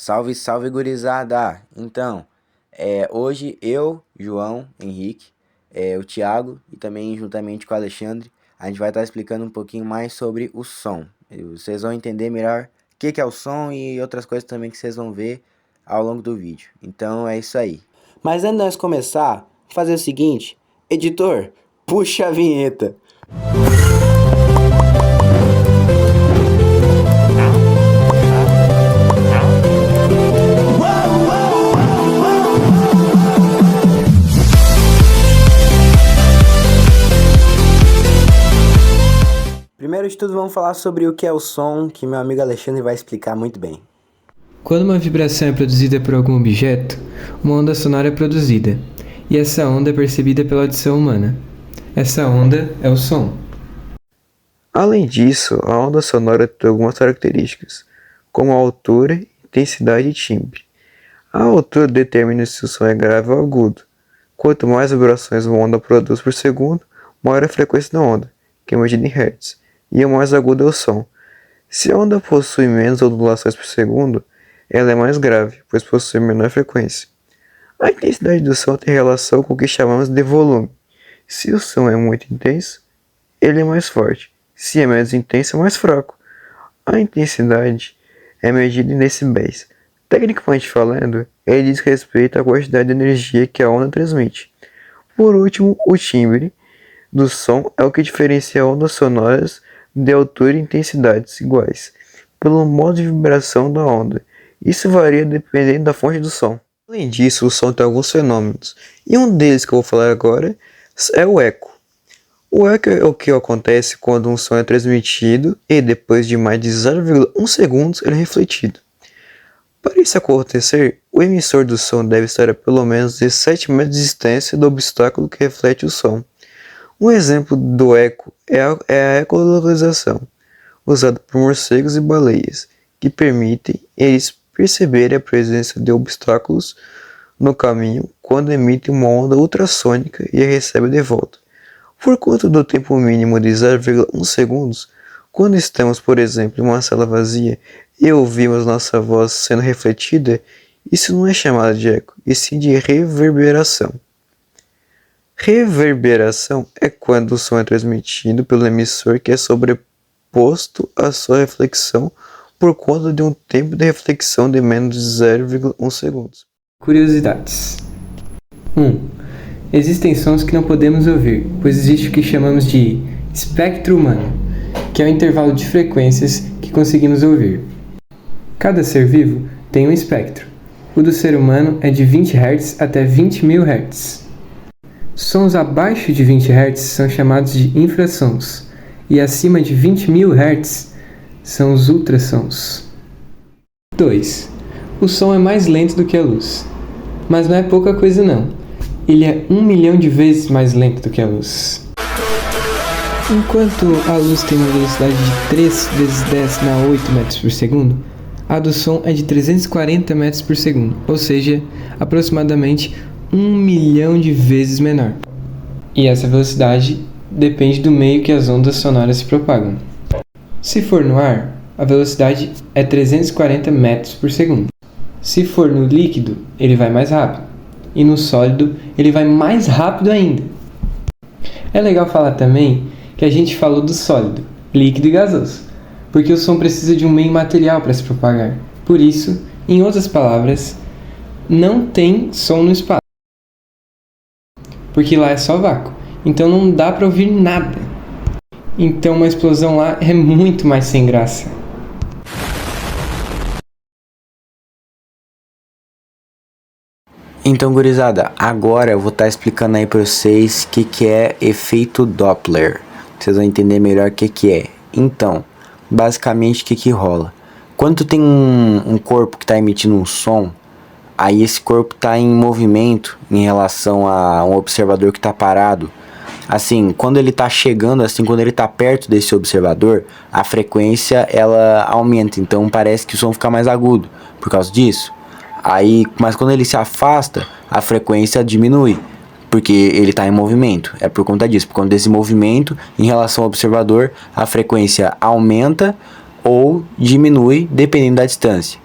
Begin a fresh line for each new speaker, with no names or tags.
Salve, salve, gurizada! Então, hoje eu, João, Henrique, o Thiago e também juntamente com o Alexandre, a gente vai estar explicando um pouquinho mais sobre o som. E vocês vão entender melhor o que é o som e outras coisas também que vocês vão ver ao longo do vídeo. Então é isso aí. Mas antes de nós começar, fazer o seguinte, editor, puxa a vinheta. Primeiro de tudo, vamos falar sobre o que é o som, que meu amigo Alexandre vai explicar muito bem.
Quando uma vibração é produzida por algum objeto, uma onda sonora é produzida, e essa onda é percebida pela audição humana. Essa onda é o som.
Além disso, a onda sonora tem algumas características, como a altura, intensidade e timbre. A altura determina se o som é grave ou agudo. Quanto mais vibrações uma onda produz por segundo, maior a frequência da onda, que é medida em Hz, e o mais agudo é o som. Se a onda possui menos ondulações por segundo, ela é mais grave, pois possui menor frequência. A intensidade do som tem relação com o que chamamos de volume. Se o som é muito intenso, ele é mais forte. Se é menos intenso, é mais fraco. A intensidade é medida em decibéis. Tecnicamente falando, ele diz respeito à quantidade de energia que a onda transmite. Por último, o timbre do som é o que diferencia ondas sonoras de altura e intensidades iguais, pelo modo de vibração da onda. Isso varia dependendo da fonte do som. Além disso, o som tem alguns fenômenos, e um deles que eu vou falar agora é o eco. O eco é o que acontece quando um som é transmitido e depois de mais de 0,1 segundos ele é refletido. Para isso acontecer, o emissor do som deve estar a pelo menos 17 metros de distância do obstáculo que reflete o som. Um exemplo do eco é a ecolocalização, usada por morcegos e baleias, que permitem eles perceberem a presença de obstáculos no caminho quando emitem uma onda ultrassônica e a recebem de volta. Por conta do tempo mínimo de 0,1 segundos, quando estamos, por exemplo, em uma sala vazia e ouvimos nossa voz sendo refletida, isso não é chamado de eco, e sim de reverberação. Reverberação é quando o som é transmitido pelo emissor que é sobreposto à sua reflexão por conta de um tempo de reflexão de menos de 0,1 segundos.
Curiosidades. 1. Existem sons que não podemos ouvir, pois existe o que chamamos de espectro humano, que é o intervalo de frequências que conseguimos ouvir. Cada ser vivo tem um espectro. O do ser humano é de 20 Hz até 20.000 Hz. Sons abaixo de 20 Hz são chamados de infrassons, e acima de 20.000 Hz são os ultrassons. 2. O som é mais lento do que a luz, mas não é pouca coisa não. Ele é 1 milhão de vezes mais lento do que a luz. Enquanto a luz tem uma velocidade de 3 vezes 10 na 8 metros por segundo, a do som é de 340 metros por segundo, ou seja, aproximadamente 1 milhão de vezes menor. E essa velocidade depende do meio que as ondas sonoras se propagam. Se for no ar, a velocidade é 340 metros por segundo. Se for no líquido, ele vai mais rápido. E no sólido, ele vai mais rápido ainda. É legal falar também que a gente falou do sólido, líquido e gasoso, porque o som precisa de um meio material para se propagar. Por isso, em outras palavras, não tem som no espaço, porque lá é só vácuo, então não dá para ouvir nada. Então uma explosão lá é muito mais sem graça.
Então, gurizada, agora eu vou estar explicando aí pra vocês o que é efeito Doppler. Vocês vão entender melhor o que é. Então, basicamente o que rola? Quando tu tem um corpo que está emitindo um som, aí esse corpo está em movimento em relação a um observador que está parado. Assim, quando ele está chegando, assim, quando ele está perto desse observador, a frequência ela aumenta, então parece que o som fica mais agudo por causa disso. Aí, mas quando ele se afasta, a frequência diminui, porque ele está em movimento. É por conta disso, por conta desse movimento em relação ao observador, a frequência aumenta ou diminui dependendo da distância.